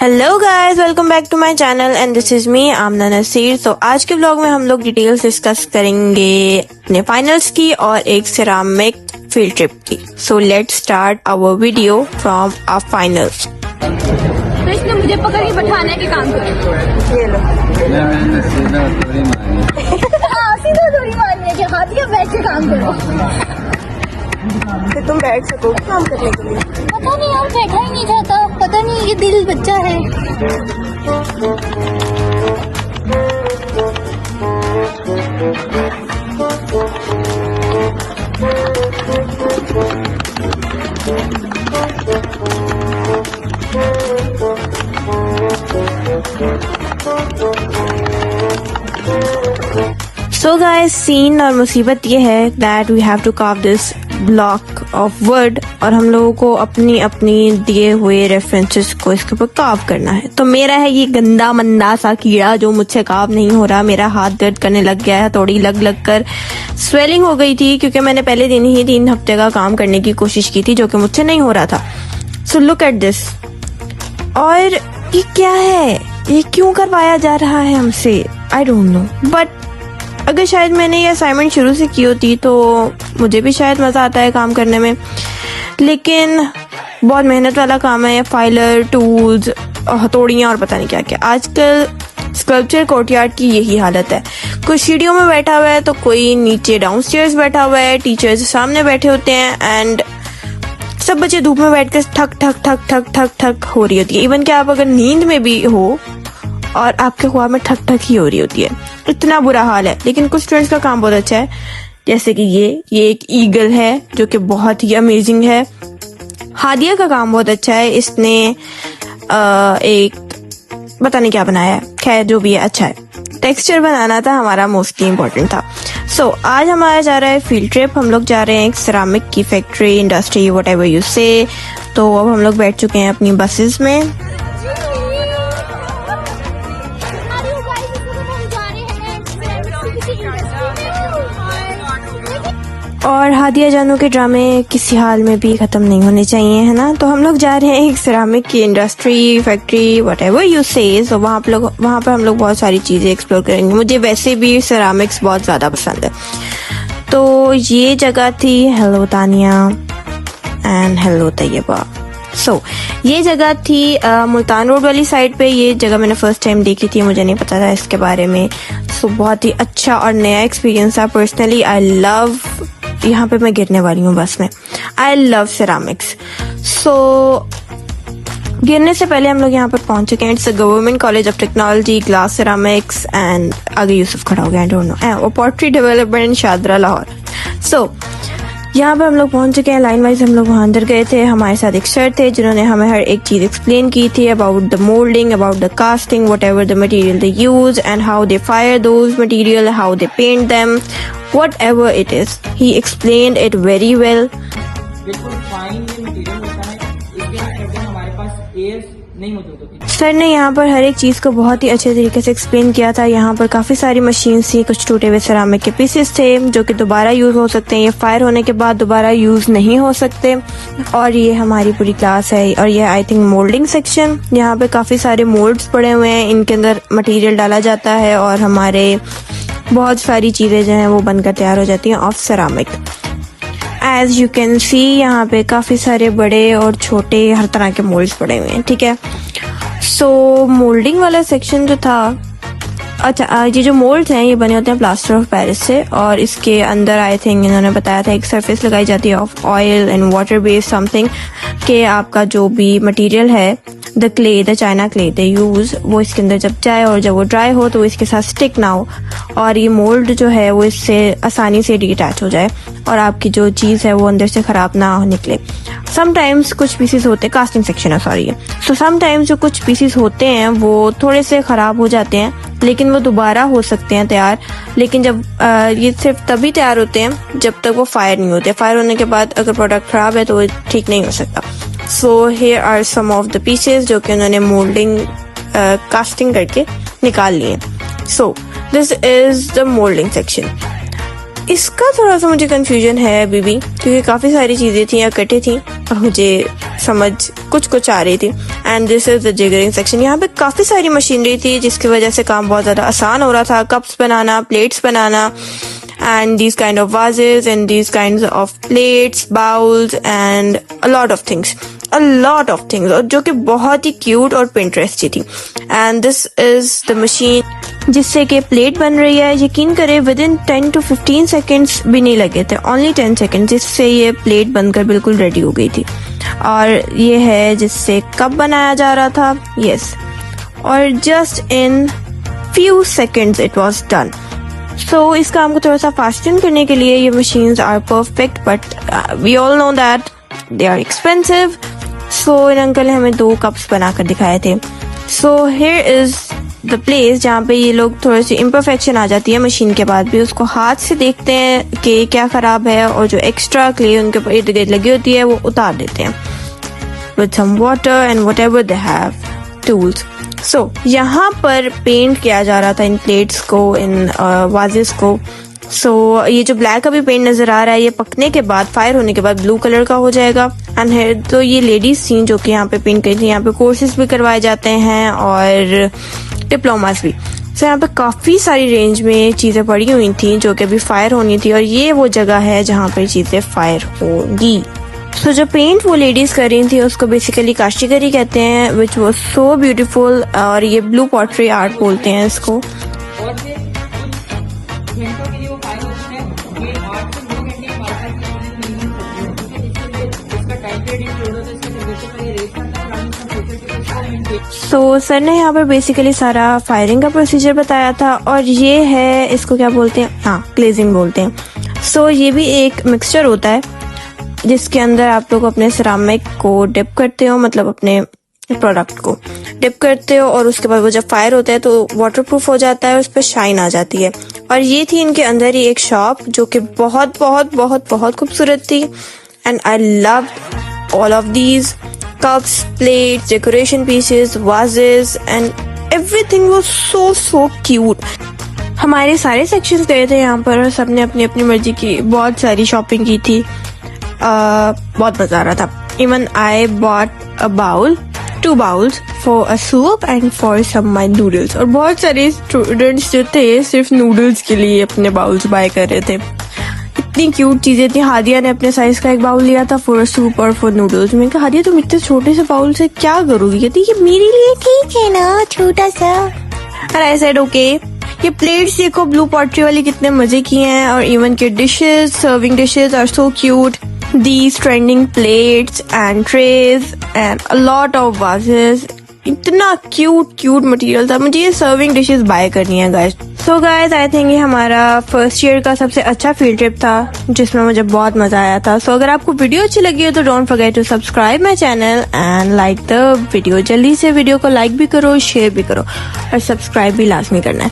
Hello guys, welcome back to my channel and this is me Amna Nasir. तो आज के vlog में हम लोग डिटेल्स डिस्कस करेंगे अपने फाइनल्स की और एक सिरामिक फील्ड ट्रिप की। So let's start our video from our finals. तो इसने मुझे पकड़ के बैठाने के काम करे। ये लो। हाँ, सीधा दूरी मारनी है कि हाथ या बैठ के काम करो। फिर तुम बैठ सको काम करने के लिए। पता नहीं यार, बैठा ही नहीं जाता। पता नहीं ये दिल बच्चा है। सो गाइस, सीन और मुसीबत ये है that we have to carve this block of word और हम लोगों को अपनी अपनी दिए हुए रेफरेंसेस को इसके ऊपर कार्व करना है। तो मेरा है ये गंदा मंदा सा कीड़ा जो मुझसे कार्व नहीं हो रहा। मेरा हाथ दर्द करने लग गया है, थोड़ी लग कर स्वेलिंग हो गई थी क्योंकि मैंने पहले दिन ही 3 हफ्ते का काम करने की कोशिश की थी जो कि मुझसे नहीं हो रहा था। So look at this. और ये क्या है, ये क्यों करवाया जा रहा है हमसे? आई डोंट नो, बट अगर शायद मैंने ये असाइनमेंट शुरू से की होती तो मुझे भी शायद मज़ा आता है काम करने में, लेकिन बहुत मेहनत वाला काम है। फाइलर, टूल्स, हथौड़ियाँ और पता नहीं क्या क्या। आजकल स्कल्पचर कोर्टयार्ड की यही हालत है। कोई सीढ़ियों में बैठा हुआ है तो कोई नीचे डाउनस्टेयर्स बैठा हुआ है, टीचर्स सामने बैठे होते हैं एंड सब बच्चे धूप में बैठ कर ठक ठक ठक ठक ठक ठक हो रही होती है। इवन कि आप अगर नींद में भी हो और आपके ख्वाब में ठक ठक ही हो रही होती है। इतना बुरा हाल है। लेकिन कुछ स्टूडेंट्स का काम बहुत अच्छा है, जैसे कि ये एक ईगल है जो कि बहुत ही अमेजिंग है। हादिया का काम बहुत अच्छा है, इसने एक पता नहीं क्या बनाया है, खैर जो भी है अच्छा है। टेक्सचर बनाना था हमारा मोस्टली इम्पोर्टेंट था। सो आज हमारा जा रहा है फील्ड ट्रिप। हम लोग जा रहे हैं एक सिरामिक की factory, industry, what ever you से। तो अब हम लोग बैठ चुके हैं अपनी बसेस में। और हादिया जानू के ड्रामे किसी हाल में भी खत्म नहीं होने चाहिए, है ना। तो हम लोग जा रहे हैं एक सिरामिक की इंडस्ट्री, फैक्ट्री, व्हाटएवर यू से। सो वहाँ पर हम लोग बहुत सारी चीज़ें एक्सप्लोर करेंगे। मुझे वैसे भी सिरामिक्स बहुत ज़्यादा पसंद है। तो ये जगह थी, hello Tania and hello Taiba. So ये जगह थी मुल्तान रोड वाली साइड पे। ये जगह मैंने फर्स्ट टाइम देखी थी, मुझे नहीं पता था इसके बारे में। सो बहुत ही अच्छा और नया एक्सपीरियंस था। पर्सनली आई लव, यहाँ पे मैं गिरने वाली हूँ बस में। I love ceramics. सो गिरने से पहले हम लोग यहाँ पर पहुंच चुके हैं। It's government college of technology, glass ceramics and आगे यूसुफ खड़ा हो गया, आई डोंट नो, और पोट्री डेवलपमेंट शादरा लाहौर। सो यहाँ पर हम लोग पहुंच चुके हैं। लाइन वाइज हम लोग वहाँ अंदर गए थे। हमारे साथ एक सर थे जिन्होंने हमें हर एक चीज़ एक्सप्लेन की थी about the moulding, about the casting, whatever the material they use and how they fire those material, how they paint them, whatever it is. He explained it very well. बिल्कुल fine ये material होता है, इसके अंदर हमारे पास air नहीं मौजूद होती। सर ने यहाँ पर हर एक चीज़ को बहुत ही अच्छे तरीके से एक्सप्लेन किया था। यहाँ पर काफ़ी सारी मशीन्स थी, कुछ टूटे हुए सिरामिक के पीसेस थे जो कि दोबारा यूज़ हो सकते हैं। ये फायर होने के बाद दोबारा यूज़ नहीं हो सकते। और ये हमारी पूरी क्लास है और ये आई थिंक मोल्डिंग सेक्शन। यहाँ पे काफ़ी सारे मोल्ड्स पड़े हुए हैं, इनके अंदर मटीरियल डाला जाता है और हमारे बहुत सारी चीज़ें जो हैं वो बनकर तैयार हो जाती हैं of ceramic. As you can see यहाँ पे काफ़ी सारे बड़े और छोटे हर तरह के मोल्ड्स पड़े हुए हैं, ठीक है। सो मोल्डिंग वाला सेक्शन जो था, अच्छा ये जो मोल्ड्स हैं ये बने होते हैं प्लास्टर ऑफ पेरिस से और इसके अंदर आई थिंक इन्होंने बताया था एक सरफेस लगाई जाती है of oil and water based something, कि आपका जो भी मटेरियल है, the clay, the China clay they use, वो इसके अंदर जब जाए और जब वो ड्राई हो तो वो इसके साथ स्टिक ना हो और ये मोल्ड जो है वो इससे आसानी से डिटैच हो जाए और आपकी जो चीज़ है वो अंदर से ख़राब ना निकले। समटाइम्स कुछ पीसेस होते हैं, कास्टिंग सेक्शन है सॉरी। सो समटाइम्स जो कुछ पीसेस होते हैं वो थोड़े से ख़राब हो जाते हैं लेकिन वो दोबारा हो सकते हैं तैयार। लेकिन जब ये सिर्फ तभी तैयार होते हैं जब तक वो फायर नहीं होते। फायर होने के बाद अगर प्रोडक्ट ख़राब है तो वो ठीक नहीं हो सकता। So here are some of the pieces जो कि उन्होंने मोल्डिंग कास्टिंग करके निकाल लिए। So this is the moulding section. इसका थोड़ा सा मुझे कंफ्यूजन है अभी भी, क्योंकि काफ़ी सारी चीज़ें थी इकट्ठे थी और मुझे समझ कुछ आ रही थी। And this is the jiggering section. यहाँ पे काफ़ी सारी मशीनरी थी जिसकी वजह से काम बहुत ज़्यादा आसान हो रहा था। Cups banana, plates banana, and these kind of vases and these kinds of plates, bowls and a lot of things और जो कि बहुत ही क्यूट और पिंटरेस्टी थी। And this is the machine जिससे कि प्लेट बन रही है। यकीन करें विदिन 10 to 15 सेकेंड्स भी नहीं लगे थे, ओनली 10 सेकेंड्स, जिससे ये प्लेट बनकर बिल्कुल रेडी हो गई थी। और ये है जिससे कप बनाया जा रहा था, यस, और just in few seconds it was done. So इस काम को थोड़ा सा फास्टन करने के लिए ये machines are perfect, but we all know that they are expensive. So इन अंकल ने हमें 2 कप्स बनाकर दिखाए थे। So here is the place जहाँ पे ये लोग थोड़ी सी इम्परफेक्शन आ जाती है मशीन के बाद भी, उसको हाथ से देखते हैं कि क्या खराब है, और जो एक्स्ट्रा क्ले उनके इर्द गिर्द लगी होती है वो उतार देते हैं with some water and whatever they have tools. So यहाँ पर पेंट किया जा रहा था इन प्लेट्स को, इन वाजेस को। सो ये जो ब्लैक अभी पेंट नजर आ रहा है, ये पकने के बाद, फायर होने के बाद ब्लू कलर का हो जाएगा। एंड है तो ये लेडीज थी जो कि यहाँ पे पेंट करी थी। यहाँ पे कोर्सेज भी करवाए जाते हैं और डिप्लोमास भी। सो यहाँ पे काफी सारी रेंज में चीजें पड़ी हुई थी जो कि अभी फायर होनी थी, और ये वो जगह है जहाँ पर चीजें फायर होंगी। सो जो पेंट वो लेडीज कर रही थी उसको बेसिकली काश्तीगरी कहते हैं, विच वॉज सो ब्यूटीफुल, और ये ब्लू पॉटरी आर्ट बोलते हैं इसको। और फिर कुछ घंटों के लिए वो फायर होता है। ये 8 से 9 घंटे फायर नहीं सकती है, इसका टाइम पीरियड इंक्लूड होता है। इसके टेम्परेचर पर ये रेस करता है, राउंड का टेम्परेचर। सो सर ने यहाँ पर बेसिकली सारा फायरिंग का प्रोसीजर बताया था, और ये है, इसको क्या बोलते हैं, हाँ, ग्लेजिंग बोलते हैं। सो ये भी एक मिक्सचर होता है जिसके अंदर आप लोग अपने सिरामिक को डिप करते हो, मतलब अपने प्रोडक्ट को डिप करते हो, और उसके बाद वो जब फायर होता है तो वाटरप्रूफ हो जाता है और उस पर शाइन आ जाती है। और ये थी इनके अंदर ही एक शॉप जो कि बहुत बहुत बहुत बहुत खूबसूरत थी। And I love all of these cups, plates, decoration pieces, vases and everything was so cute. हमारे सारे सेक्शंस गए थे यहाँ पर और सबने अपनी अपनी मर्जी की बहुत सारी शॉपिंग की थी। बहुत मजा आ रहा था। Even I bought a bowl, 2 bowls for a soup and for some my noodles. और बहुत सारे स्टूडेंट्स जो थे सिर्फ नूडल्स के लिए अपने बाउल्स बाय कर रहे थे। इतनी क्यूट चीजें थी। हादिया ने अपने साइज का एक बाउल लिया था फॉर सूप और फॉर नूडल्स। मैंने कहा हादिया तुम इतने छोटे से बाउल से क्या करोगी? कहती ये मेरे लिए ठीक है ना, छोटा सा। और आई सेड ओके। ये प्लेट्स देखो ब्लू पॉटरी वाली कितने मजे की हैं, और इवन के dishes, serving dishes are so cute. These trending plates and trays and a lot of vases. इतना क्यूट मटेरियल था। मुझे ये सर्विंग डिशेस बाय करनी है guys. So guys I think ये हमारा फर्स्ट ईयर का सबसे अच्छा फील्ड ट्रिप था जिसमें मुझे बहुत मजा आया था। सो अगर आपको वीडियो अच्छी लगी हो तो don't forget to subscribe my channel and like the video. जल्दी से वीडियो को लाइक भी करो, शेयर भी करो, और सब्सक्राइब भी लाजमी करना है।